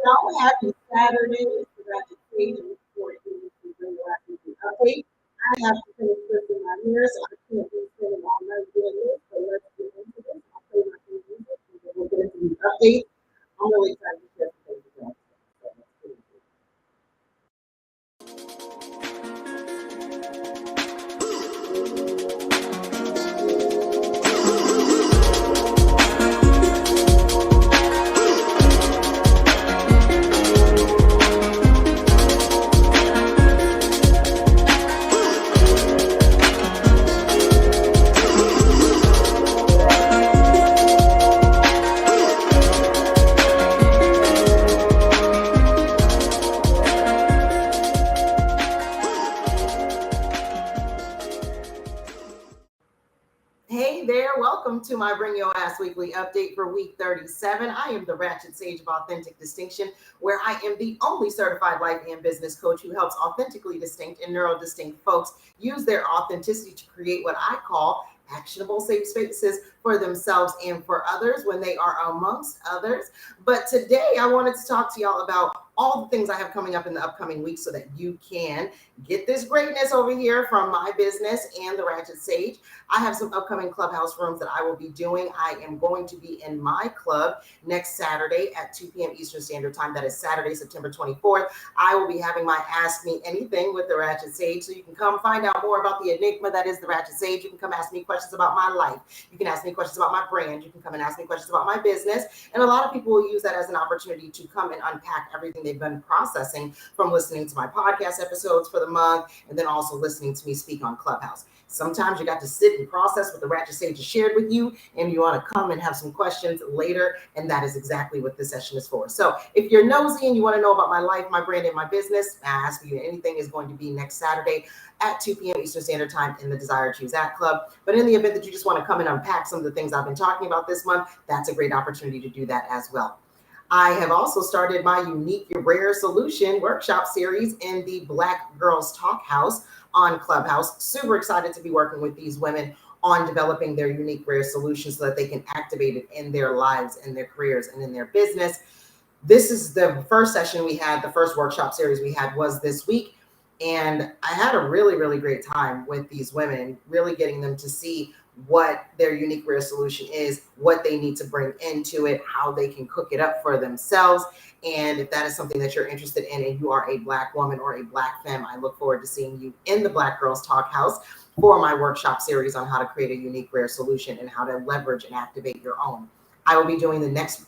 y'all. Happy Saturday. It's the Ratchet Stage and it's 14 to bring the Ratchet update. I have to finish twisting my hair, so I can't be spending all night doing this. So let's get into this. I'll play my theme music and then we'll get into these updates. I'm really excited to share some things with y'all. So let's get into it. Hey there, welcome to my Bring Your Ass Weekly Update for week 37. I am the Ratchet Sage of Authentic Distinction, where I am the only certified life and business coach who helps authentically distinct and neuro-distinct folks use their authenticity to create what I call actionable safe spaces for themselves and for others when they are amongst others. But today I wanted to talk to y'all about all the things I have coming up in the upcoming week so that you can get this greatness over here from my business and the Ratchet Sage. I have some upcoming clubhouse rooms that I will be doing. I am going to be in my club next Saturday at 2 p.m. Eastern Standard Time. That is Saturday, September 24th. I will be having my Ask Me Anything with the Ratchet Sage. So you can come find out more about the enigma that is the Ratchet Sage. You can come ask me questions about my life. You can ask me questions about my brand. You can come and ask me questions about my business. And a lot of people will use that as an opportunity to come and unpack everything they've been processing from listening to my podcast episodes for the month and then also listening to me speak on Clubhouse. Sometimes you got to sit and process what the Ratchet Sage has shared with you, and you want to come and have some questions later, and that is exactly what this session is for. So if you're nosy and you want to know about my life, my brand, and my business, Ask Me Anything is going to be next Saturday at 2 p.m. Eastern Standard Time in the Desire Choose Act Club. But in the event that you just want to come and unpack some of the things I've been talking about this month, that's a great opportunity to do that as well. I have also started my Unique Rare Solution workshop series in the Black Girls Talk House on Clubhouse. Super excited to be working with these women on developing their unique rare solutions so that they can activate it in their lives, in their careers, and in their business. This is the first session we had, the first workshop series we had was this week. And I had a really, really great time with these women, really getting them to see what their unique rare solution is, what they need to bring into it, how they can cook it up for themselves. And if that is something that you're interested in and you are a Black woman or a Black femme, I look forward to seeing you in the Black Girls Talk House for my workshop series on how to create a unique rare solution and how to leverage and activate your own. I will be doing the next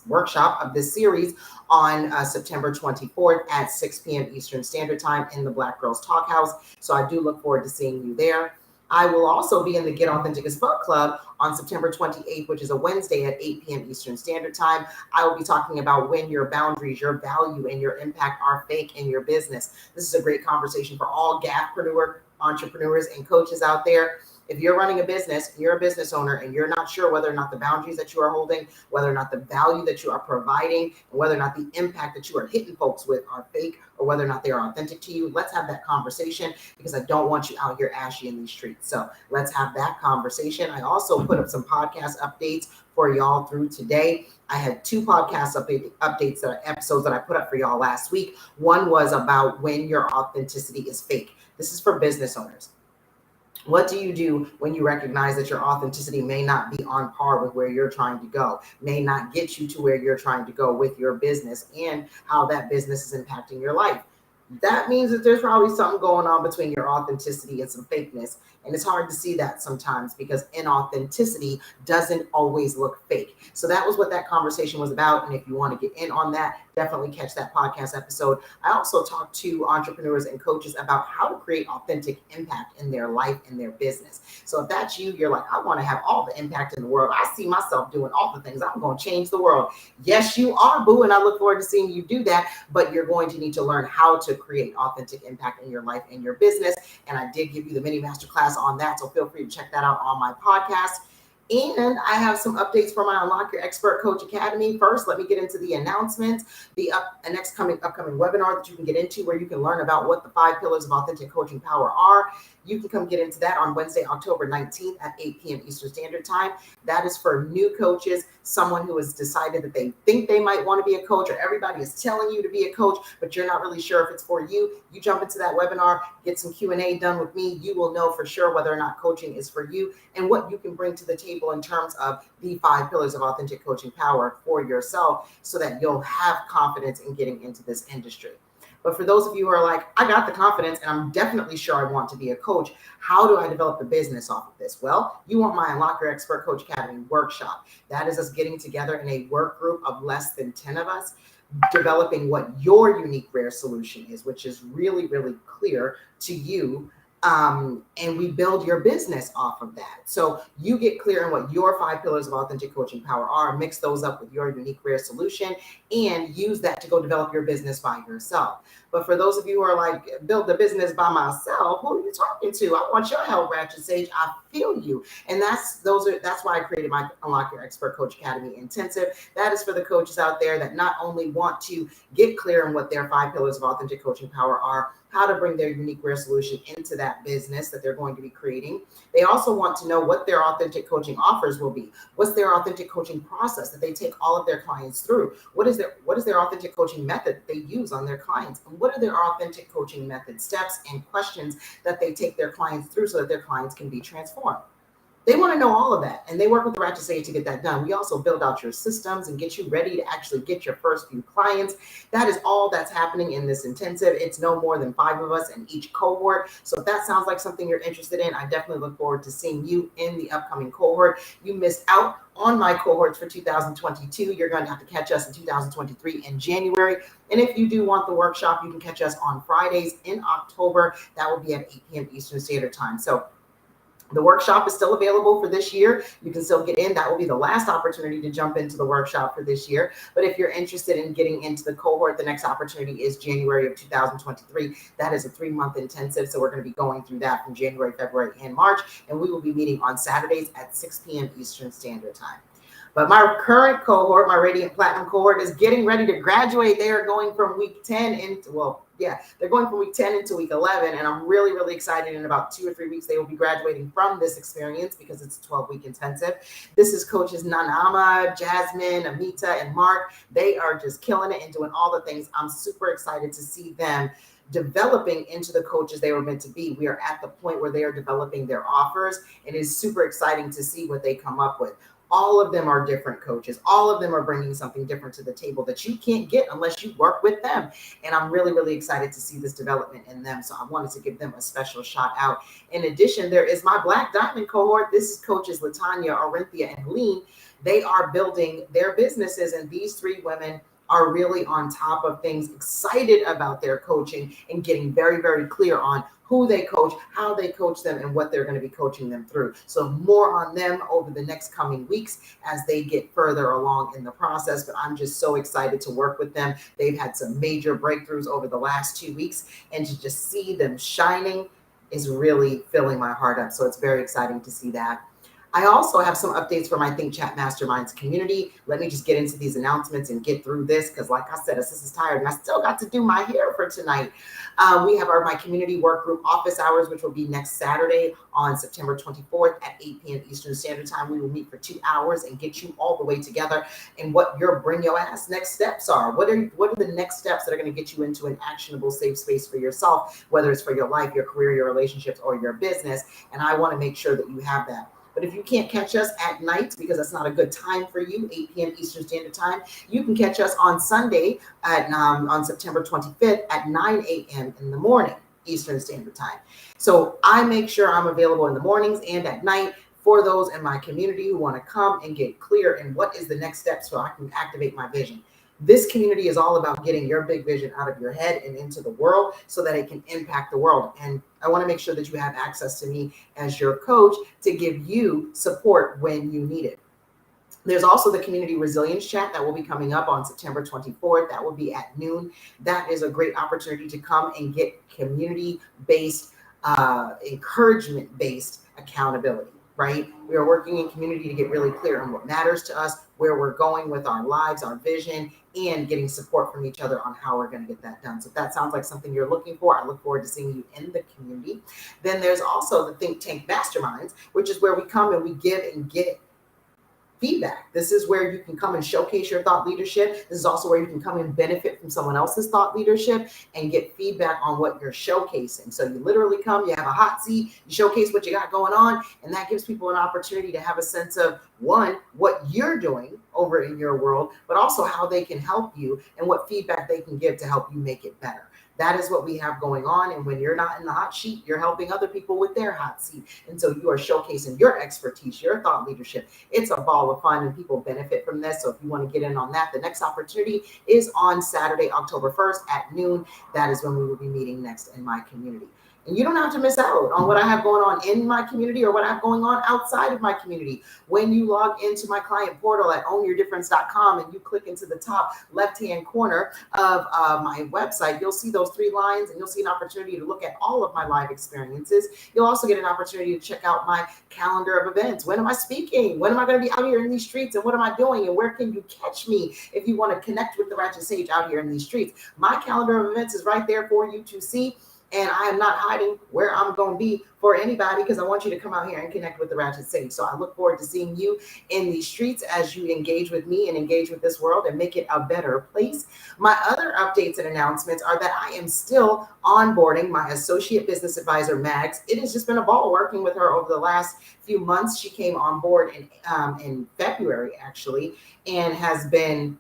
workshop of this series on September 24th at 6 p.m. Eastern Standard Time in the Black Girls Talk House. So I do look forward to seeing you there. I will also be in the Get Authentic as Fuck Club on September 28th, which is a Wednesday at 8 p.m. Eastern Standard Time. I will be talking about when your boundaries, your value, and your impact are fake in your business. This is a great conversation for all GAFpreneur entrepreneurs and coaches out there. If you're running a business, you're a business owner, and you're not sure whether or not the boundaries that you are holding, whether or not the value that you are providing, and whether or not the impact that you are hitting folks with are fake, or whether or not they are authentic to you, let's have that conversation, because I don't want you out here ashy in these streets. So let's have that conversation. I also put up some podcast updates for y'all through today. I had two podcast updates that are episodes that I put up for y'all last week. One was about when your authenticity is fake. This is for business owners. What do you do when you recognize that your authenticity may not be on par with where you're trying to go, may not get you to where you're trying to go with your business, and how that business is impacting your life? That means that there's probably something going on between your authenticity and some fakeness. And it's hard to see that sometimes because inauthenticity doesn't always look fake. So that was what that conversation was about. And if you want to get in on that, definitely catch that podcast episode. I also talked to entrepreneurs and coaches about how to create authentic impact in their life and their business. So if that's you, you're like, I want to have all the impact in the world. I see myself doing all the things. I'm going to change the world. Yes, you are, boo. And I look forward to seeing you do that. But you're going to need to learn how to create authentic impact in your life and your business. And I did give you the mini masterclass on that. So feel free to check that out on my podcast. And I have some updates for my Unlock Your Expert Coach Academy. First, let me get into the announcements, the upcoming webinar that you can get into where you can learn about what the 5 pillars of authentic coaching power are. You can come get into that on Wednesday, October 19th at 8 p.m. Eastern Standard Time. That is for new coaches, someone who has decided that they think they might want to be a coach, or everybody is telling you to be a coach, but you're not really sure if it's for you. You jump into that webinar, get some Q&A done with me. You will know for sure whether or not coaching is for you and what you can bring to the table in terms of the 5 pillars of authentic coaching power for yourself, so that you'll have confidence in getting into this industry. But for those of you who are like, I got the confidence and I'm definitely sure I want to be a coach, how do I develop the business off of this? Well, you want my Unlock Your Expert Coach Academy workshop. That is us getting together in a work group of less than 10 of us, developing what your unique rare solution is, which is really, really clear to you. And we build your business off of that. So you get clear on what your 5 pillars of authentic coaching power are, mix those up with your unique rare solution, and use that to go develop your business by yourself. But for those of you who are like, build the business by myself, who are you talking to? I want your help, Ratchet Sage. I feel you. And that's why I created my Unlock Your Expert Coach Academy Intensive. That is for the coaches out there that not only want to get clear on what their 5 pillars of authentic coaching power are, how to bring their unique rare solution into that business that they're going to be creating. They also want to know what their authentic coaching offers will be. What's their authentic coaching process that they take all of their clients through? What is their authentic coaching method they use on their clients? And what are their authentic coaching method steps and questions that they take their clients through so that their clients can be transformed? They want to know all of that, and they work with the Ratchet Sage to get that done. We also build out your systems and get you ready to actually get your first few clients. That is all that's happening in this intensive. It's no more than 5 of us in each cohort. So if that sounds like something you're interested in, I definitely look forward to seeing you in the upcoming cohort. You missed out on my cohorts for 2022. You're going to have to catch us in 2023 in January. And if you do want the workshop, you can catch us on Fridays in October. That will be at 8 p.m. Eastern Standard Time. So the workshop is still available for this year. You can still get in. That will be the last opportunity to jump into the workshop for this year. But if you're interested in getting into the cohort, the next opportunity is January of 2023. That is a 3-month intensive. So we're going to be going through that from January, February, and March. And we will be meeting on Saturdays at 6 p.m. Eastern Standard Time. But my current cohort, my Radiant Platinum cohort, is getting ready to graduate. They are going from week 10 into, they're going from week 10 into week 11. And I'm really, really excited. In about 2 or 3 weeks, they will be graduating from this experience because it's a 12-week intensive. This is coaches Nanama, Jasmine, Amita, and Mark. They are just killing it and doing all the things. I'm super excited to see them developing into the coaches they were meant to be. We are at the point where they are developing their offers, and it is super exciting to see what they come up with. All of them are different coaches. All of them are bringing something different to the table that you can't get unless you work with them. And I'm really, really excited to see this development in them. So I wanted to give them a special shout out. In addition, there is my Black Diamond cohort. This is coaches Latanya, Orinthia, and Helene. They are building their businesses, and these 3 women are really on top of things, excited about their coaching and getting very, very clear on who they coach, how they coach them, and what they're going to be coaching them through. So more on them over the next coming weeks as they get further along in the process. But I'm just so excited to work with them. They've had some major breakthroughs over the last 2 weeks, and to just see them shining is really filling my heart up. So it's very exciting to see that. I also have some updates for my Think Chat Masterminds community. Let me just get into these announcements and get through this, because like I said, this is tired and I still got to do my hair for tonight. We have my community work group office hours, which will be next Saturday on September 24th at 8 p.m. Eastern Standard Time. We will meet for 2 hours and get you all the way together and what your bring your ass next steps are. What are the next steps that are going to get you into an actionable, safe space for yourself, whether it's for your life, your career, your relationships, or your business. And I want to make sure that you have that. But if you can't catch us at night because that's not a good time for you, 8 p.m. Eastern Standard Time, you can catch us on Sunday on September 25th at 9 a.m. in the morning, Eastern Standard Time. So I make sure I'm available in the mornings and at night for those in my community who want to come and get clear in what is the next step so I can activate my vision. This community is all about getting your big vision out of your head and into the world so that it can impact the world. And I want to make sure that you have access to me as your coach to give you support when you need it. There's also the community resilience chat that will be coming up on September 24th. That will be at noon. That is a great opportunity to come and get community-based, encouragement-based accountability. right? We are working in community to get really clear on what matters to us, where we're going with our lives, our vision, and getting support from each other on how we're going to get that done. So if that sounds like something you're looking for, I look forward to seeing you in the community. Then there's also the Think Tank Masterminds, which is where we come and we give and get feedback. This is where you can come and showcase your thought leadership. This is also where you can come and benefit from someone else's thought leadership and get feedback on what you're showcasing. So you literally come, you have a hot seat, you showcase what you got going on, and that gives people an opportunity to have a sense of, one, what you're doing over in your world, but also how they can help you and what feedback they can give to help you make it better. That is what we have going on. And when you're not in the hot seat, you're helping other people with their hot seat. And so you are showcasing your expertise, your thought leadership. It's a ball of fun and people benefit from this. So if you want to get in on that, the next opportunity is on Saturday, October 1st at noon. That is when we will be meeting next in my community. And you don't have to miss out on what I have going on in my community or what I have going on outside of my community. When you log into my client portal at ownyourdifference.com and you click into the top left-hand corner of my website, you'll see those 3 lines and you'll see an opportunity to look at all of my live experiences. You'll also get an opportunity to check out my calendar of events. When am I speaking? When am I going to be out here in these streets? And what am I doing? And where can you catch me if you want to connect with the Ratchet Sage out here in these streets? My calendar of events is right there for you to see. And I am not hiding where I'm going to be for anybody because I want you to come out here and connect with the Ratchet Sage. So I look forward to seeing you in these streets as you engage with me and engage with this world and make it a better place. My other updates and announcements are that I am still onboarding my associate business advisor, Mags. It has just been a ball working with her over the last few months. She came on board in February, actually, and has been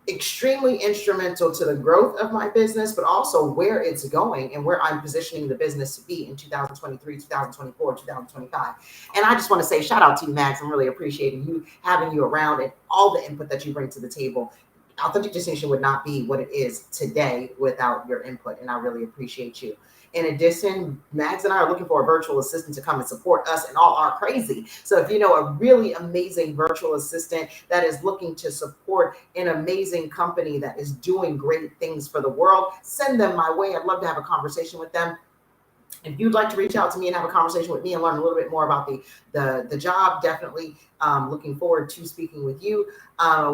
extremely instrumental to the growth of my business, but also where it's going and where I'm positioning the business to be in 2023, 2024, 2025. And I just want to say shout out to you, Max. I'm really appreciating you, having you around and all the input that you bring to the table. Authentic Distinction would not be what it is today without your input, and I really appreciate you. In addition, Mags and I are looking for a virtual assistant to come and support us in all our crazy. So if you know a really amazing virtual assistant that is looking to support an amazing company that is doing great things for the world, send them my way. I'd love to have a conversation with them. If you'd like to reach out to me and have a conversation with me and learn a little bit more about the job, definitely looking forward to speaking with you.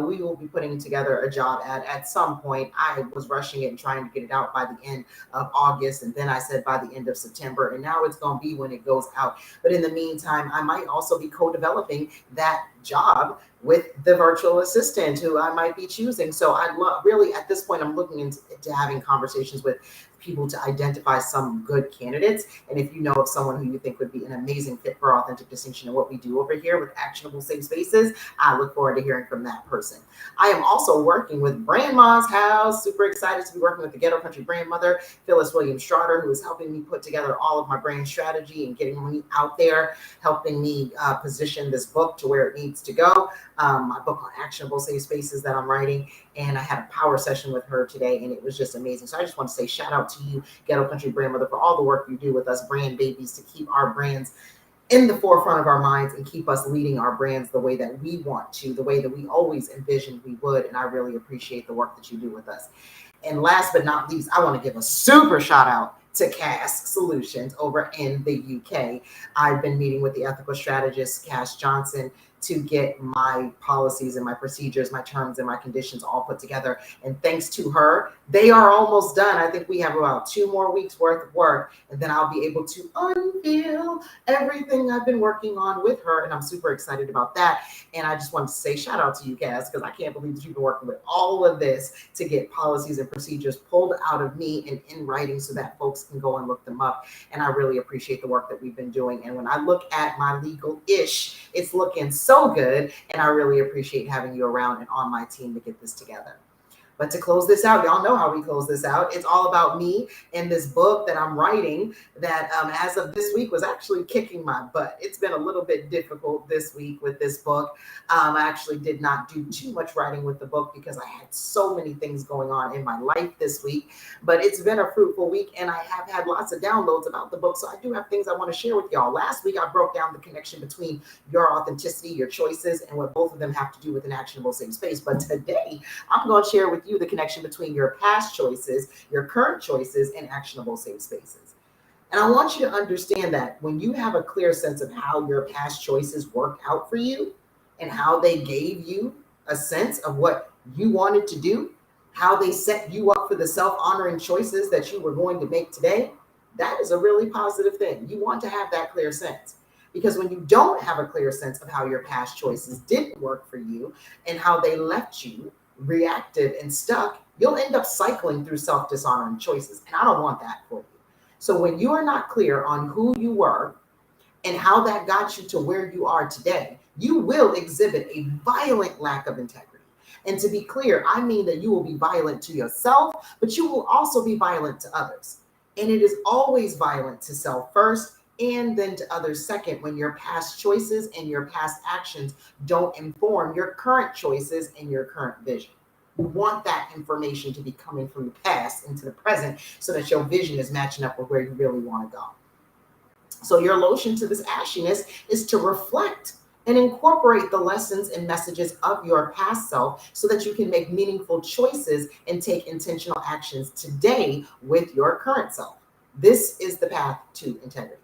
We will be putting together a job ad at some point. I was rushing it and trying to get it out by the end of August. And then I said by the end of September. And now it's going to be when it goes out. But in the meantime, I might also be co-developing that job with the virtual assistant who I might be choosing. So I love, really, at this point, I'm looking into having conversations with people to identify some good candidates. And if you know of someone who you think would be an amazing fit for Authentic Distinction and what we do over here with Actionable Safe Spaces, I look forward to hearing from that person. I am also working with Brandma's House. Super excited to be working with the Ghetto Country brand mother, Phyllis Williams Schroeder, who is helping me put together all of my brand strategy and getting me out there, helping me position this book to where it needs to go. My book on Actionable Safe Spaces that I'm writing. And I had a power session with her today, and it was just amazing. So I just want to say shout out to you, Ghetto Country brand mother, for all the work you do with us brand babies to keep our brands in the forefront of our minds and keep us leading our brands the way that we want to, the way that we always envisioned we would. And I really appreciate the work that you do with us. And last but not least, I want to give a super shout out to Cass Solutions over in the UK. I've been meeting with the ethical strategist, Cass Johnson, to get my policies and my procedures, my terms and my conditions all put together. And thanks to her, they are almost done. I think we have about 2 more weeks worth of work, and then I'll be able to unveil everything I've been working on with her. And I'm super excited about that. And I just wanted to say shout out to you guys, because I can't believe that you've been working with all of this to get policies and procedures pulled out of me and in writing so that folks can go and look them up. And I really appreciate the work that we've been doing. And when I look at my legal-ish, it's looking so good. And I really appreciate having you around and on my team to get this together. But to close this out, y'all know how we close this out. It's all about me and this book that I'm writing that as of this week was actually kicking my butt. It's been a little bit difficult this week with this book. I actually did not do too much writing with the book because I had so many things going on in my life this week. But it's been a fruitful week, and I have had lots of downloads about the book. So I do have things I want to share with y'all. Last week, I broke down the connection between your authenticity, your choices, and what both of them have to do with an actionable safe space. But today, I'm going to share with you the connection between your past choices, your current choices, and actionable safe spaces. And I want you to understand that when you have a clear sense of how your past choices worked out for you and how they gave you a sense of what you wanted to do, how they set you up for the self honoring choices that you were going to make today, that is a really positive thing. You want to have that clear sense. Because when you don't have a clear sense of how your past choices didn't work for you and how they left you reactive and stuck, you'll end up cycling through self dishonoring choices. And I don't want that for you. So when you are not clear on who you were and how that got you to where you are today, you will exhibit a violent lack of integrity. And to be clear, I mean that you will be violent to yourself, but you will also be violent to others. And it is always violent to self first and then to others second when your past choices and your past actions don't inform your current choices and your current vision. You want that information to be coming from the past into the present so that your vision is matching up with where you really want to go. So your lotion to this ashiness is to reflect and incorporate the lessons and messages of your past self so that you can make meaningful choices and take intentional actions today with your current self. This is the path to integrity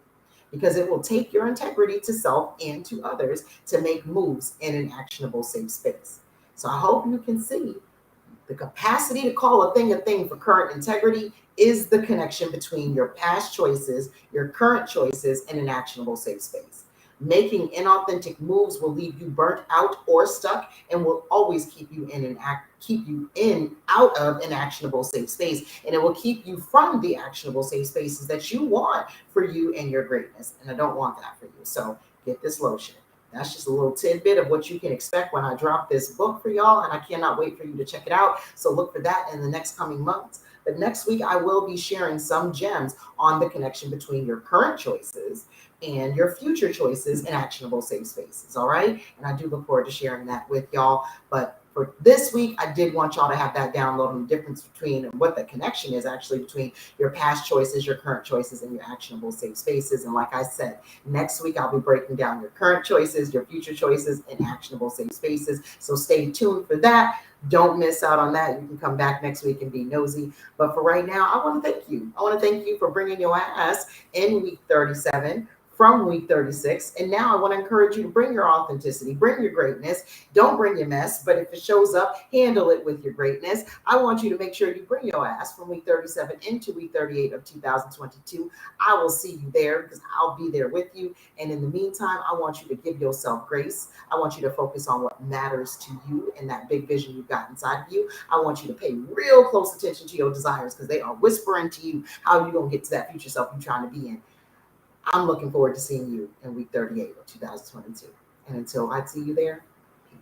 because it will take your integrity to self and to others to make moves in an actionable, safe space. So I hope you can see the capacity to call a thing for current integrity is the connection between your past choices, your current choices, and an actionable safe space. Making inauthentic moves will leave you burnt out or stuck and will always keep you in out of an actionable safe space. And it will keep you from the actionable safe spaces that you want for you and your greatness. And I don't want that for you. So get this lotion. That's just a little tidbit of what you can expect when I drop this book for y'all, and I cannot wait for you to check it out. So look for that in the next coming months. But next week, I will be sharing some gems on the connection between your current choices and your future choices in actionable safe spaces. All right. And I do look forward to sharing that with y'all. But for this week, I did want y'all to have that download on the difference between what the connection is actually between your past choices, your current choices, and your actionable safe spaces. And like I said, next week, I'll be breaking down your current choices, your future choices, and actionable safe spaces. So stay tuned for that. Don't miss out on that. You can come back next week and be nosy. But for right now, I want to thank you. I want to thank you for bringing your ass in week 37 from week 36. And now I want to encourage you to bring your authenticity, bring your greatness. Don't bring your mess, but if it shows up, handle it with your greatness. I want you to make sure you bring your ass from week 37 into week 38 of 2022. I will see you there because I'll be there with you. And in the meantime, I want you to give yourself grace. I want you to focus on what matters to you and that big vision you've got inside of you. I want you to pay real close attention to your desires because they are whispering to you how you're going to get to that future self you're trying to be in. I'm looking forward to seeing you in week 38 of 2022. And until I see you there,